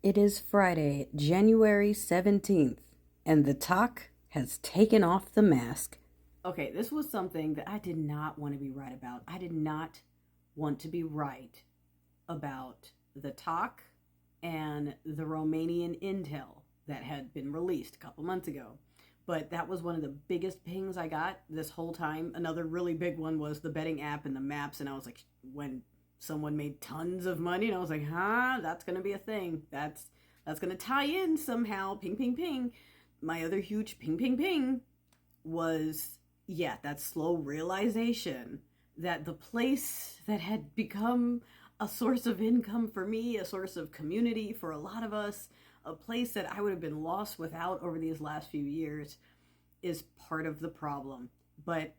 It is Friday, January 17th, and the talk has taken off the mask. Okay, this was something that I did not want to be right about. I did not want to be right about the talk and the Romanian intel that had been released a couple months ago. But that was one of the biggest pings I got this whole time. Another really big one was the betting app and the maps, and I was like, when someone made tons of money, and I was like, that's gonna be a thing. That's gonna tie in somehow. Ping, ping, ping. My other huge ping, ping, ping was, that slow realization that the place that had become a source of income for me, a source of community for a lot of us, a place that I would have been lost without over these last few years, is part of the problem. But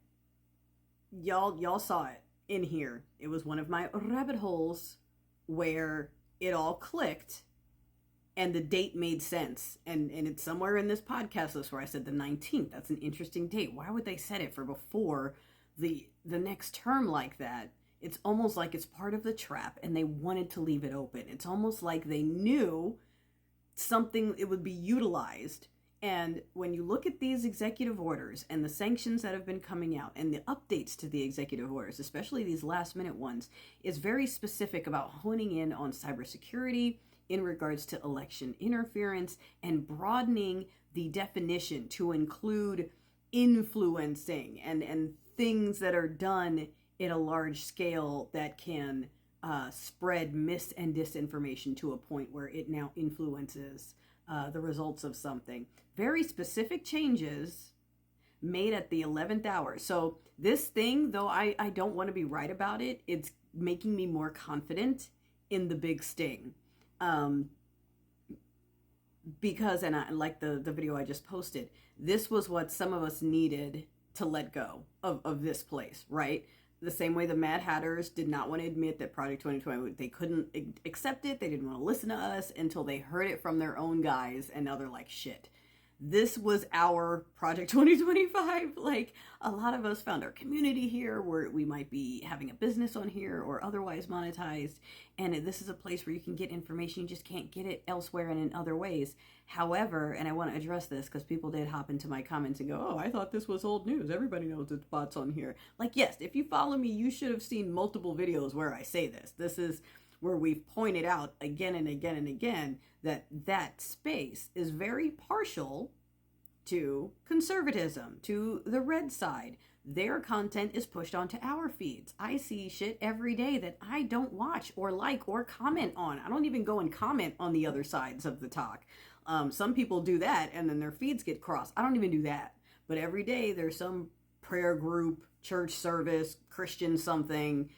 y'all saw it in here. It was one of my rabbit holes where it all clicked and the date made sense. And it's somewhere in this podcast list where I said the 19th. That's an interesting date. Why would they set it for before the next term like that? It's almost like it's part of the trap and they wanted to leave it open. It's almost like they knew something, it would be utilized. And when you look at these executive orders and the sanctions that have been coming out and the updates to the executive orders, especially these last minute ones, is very specific about honing in on cybersecurity in regards to election interference and broadening the definition to include influencing and things that are done in a large scale that can spread mis and disinformation to a point where it now influences the results of something. Very specific changes made at the 11th hour. So this thing, though I don't want to be right about it, it's making me more confident in the big sting. Because, and I like the video I just posted, this was what some of us needed to let go of this place, right? The same way the Mad Hatters did not want to admit that Project 2020, they couldn't accept it. They didn't want to listen to us until they heard it from their own guys. And now they're like, shit, this was our Project 2025. Like, a lot of us found our community here where we might be having a business on here or otherwise monetized. And this is a place where you can get information. You just can't get it elsewhere and in other ways. However, and I want to address this because people did hop into my comments and go, oh, I thought this was old news. Everybody knows it's bots on here. Like, yes, if you follow me, you should have seen multiple videos where I say this. This is where we've pointed out again and again and again that space is very partial to conservatism, to the red side. Their content is pushed onto our feeds. I see shit every day that I don't watch or like or comment on. I don't even go and comment on the other sides of the talk. Some people do that and then their feeds get crossed. I don't even do that. But every day there's some prayer group, church service, Christian something,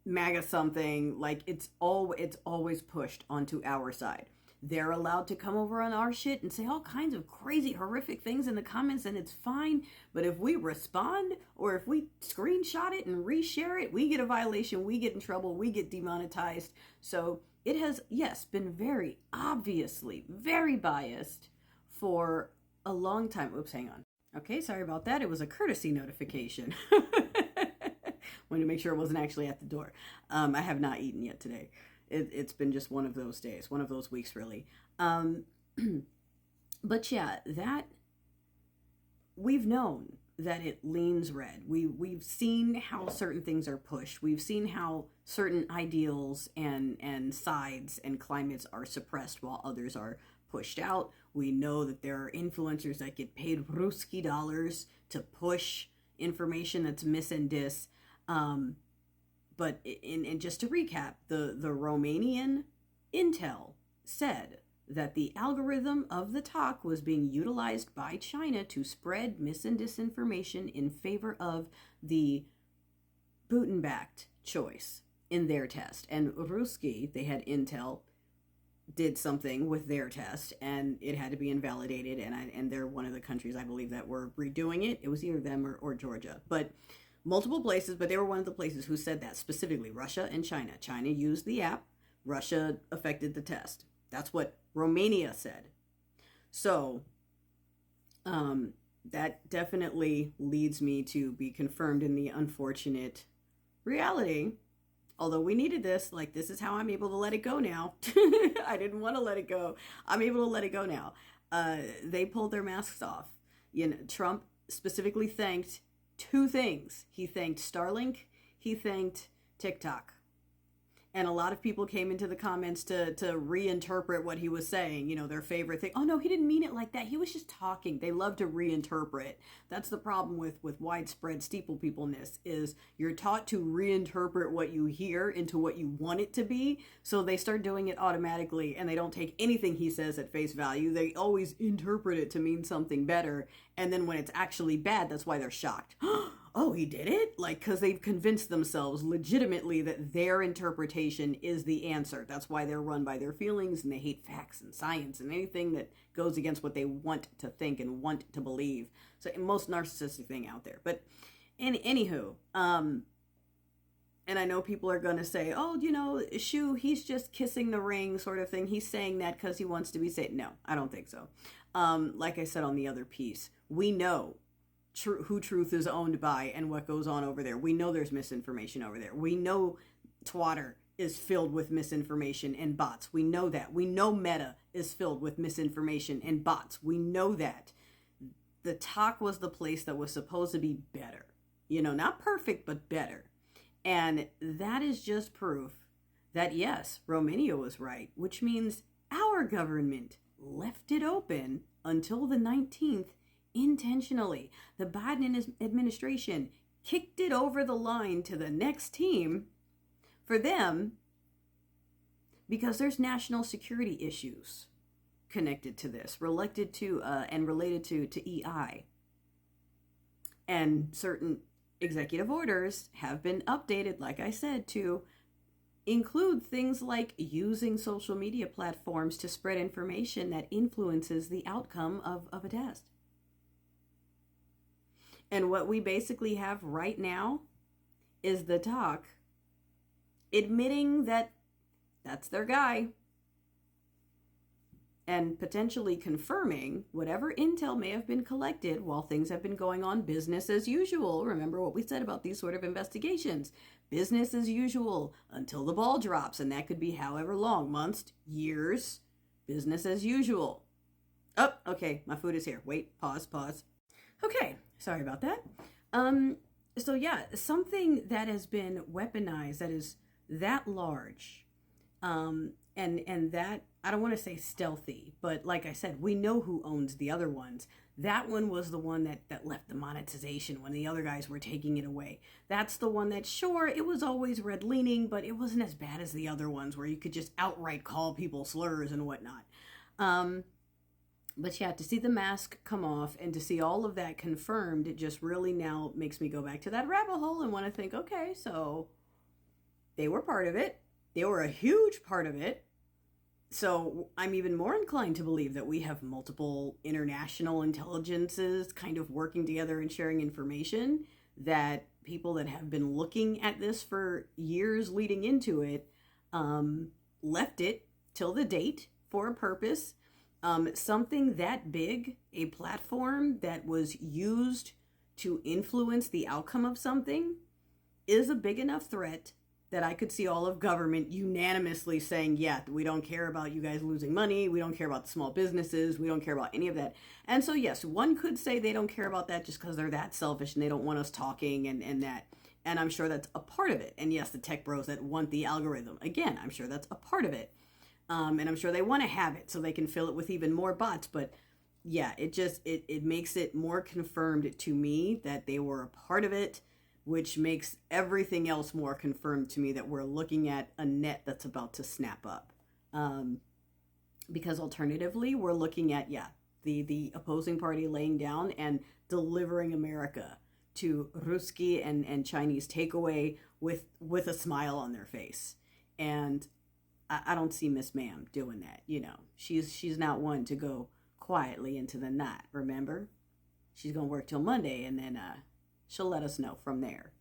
MAGA something, like it's always pushed onto our side. They're allowed to come over on our shit and say all kinds of crazy, horrific things in the comments, and it's fine. But if we respond or if we screenshot it and reshare it, we get a violation, we get in trouble, we get demonetized. So it has, yes, been very obviously very biased for a long time. Oops, hang on. Okay, sorry about that. It was a courtesy notification. Wanted to make sure it wasn't actually at the door. I have not eaten yet today. It's been just one of those days, one of those weeks, really. But yeah, that we've known that it leans red. We've seen how certain things are pushed. We've seen how certain ideals and sides and climates are suppressed while others are pushed out. We know that there are influencers that get paid Ruski dollars to push information that's mis and dis. But just to recap, the Romanian intel said that the algorithm of the talk was being utilized by China to spread mis and disinformation in favor of the Putin-backed choice in their test. And Ruski, they had intel, did something with their test, and it had to be invalidated. And they're one of the countries, I believe, that were redoing it. It was either them or Georgia. But multiple places, but they were one of the places who said that specifically. Russia and China. China used the app. Russia affected the test. That's what Romania said. So that definitely leads me to be confirmed in the unfortunate reality Although we needed this, like, this is how I'm able to let it go now. I didn't want to let it go. I'm able to let it go now. They pulled their masks off. Trump specifically thanked two things. He thanked Starlink. He thanked TikTok. And a lot of people came into the comments to reinterpret what he was saying, their favorite thing. Oh, no, he didn't mean it like that. He was just talking. They love to reinterpret. That's the problem with widespread steeple peopleness, is you're taught to reinterpret what you hear into what you want it to be. So they start doing it automatically, and they don't take anything he says at face value. They always interpret it to mean something better. And then when it's actually bad, that's why they're shocked. Oh, he did it? Like, because they've convinced themselves legitimately that their interpretation is the answer. That's why they're run by their feelings, and they hate facts and science and anything that goes against what they want to think and want to believe. So, most narcissistic thing out there. But anywho, and I know people are going to say, oh, shoo, he's just kissing the ring sort of thing. He's saying that because he wants to be safe. No, I don't think so. Like I said on the other piece, we know who truth is owned by and what goes on over there. We know there's misinformation over there. We know Twitter is filled with misinformation and bots. We know that. We know Meta is filled with misinformation and bots. We know that. The talk was the place that was supposed to be better. Not perfect, but better. And that is just proof that, yes, Romania was right, which means our government left it open until the 19th intentionally. The Biden administration kicked it over the line to the next team for them because there's national security issues connected to this, related to EI. And certain executive orders have been updated, like I said, to include things like using social media platforms to spread information that influences the outcome of a test. And what we basically have right now is the talk admitting that that's their guy and potentially confirming whatever intel may have been collected while things have been going on business as usual. Remember what we said about these sort of investigations. Business as usual until the ball drops, and that could be however long, months, years, business as usual. Oh, okay, my food is here. Wait, pause. Okay, sorry about that. So yeah, something that has been weaponized, that is that large, and that, I don't want to say stealthy, but like I said, we know who owns the other ones. That one was the one that left the monetization when the other guys were taking it away. That's the one that, sure, it was always red leaning, but it wasn't as bad as the other ones where you could just outright call people slurs and whatnot. But yeah, to see the mask come off and to see all of that confirmed, it just really now makes me go back to that rabbit hole and want to think, okay, so they were part of it. They were a huge part of it. So I'm even more inclined to believe that we have multiple international intelligences kind of working together and sharing information, that people that have been looking at this for years leading into it left it till the date for a purpose. Something that big, a platform that was used to influence the outcome of something, is a big enough threat that I could see all of government unanimously saying, yeah, we don't care about you guys losing money. We don't care about the small businesses. We don't care about any of that. And so, yes, one could say they don't care about that just because they're that selfish and they don't want us talking and that. And I'm sure that's a part of it. And yes, the tech bros that want the algorithm. Again, I'm sure that's a part of it. And I'm sure they want to have it so they can fill it with even more bots. But yeah, it makes it more confirmed to me that they were a part of it, which makes everything else more confirmed to me that we're looking at a net that's about to snap up. Because alternatively, we're looking at, the opposing party laying down and delivering America to Ruski and Chinese takeaway with a smile on their face. And I don't see Miss Ma'am doing that. She's not one to go quietly into the night, remember? She's going to work till Monday, and then she'll let us know from there.